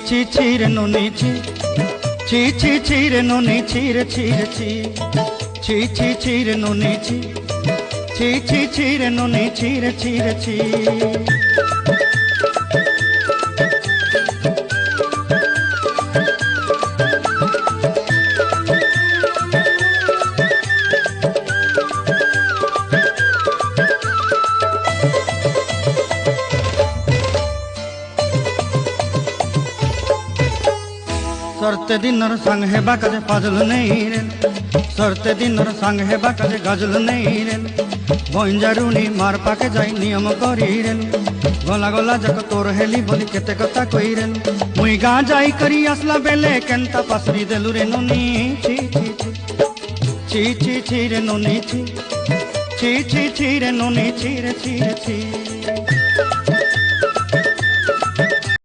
ছি রে নুনি ছি ছি রে নুনি ছি রে ছি রে নুনি ছি রে নুনি ছি ছি। सरते दिनर संग है बाकाजे पाजल नहीं रे सरते दिनर संग है बाकाजे गजल नहीं रे बंजारुनी मार पाके जाई नियम करी रे गला गला जक तोर हेली बोली केते कथा कई रे मुई गा जाई करी असला बेले केंता पासरी देलु रे नुनी छी रे नुनी छी रे नुनी छी।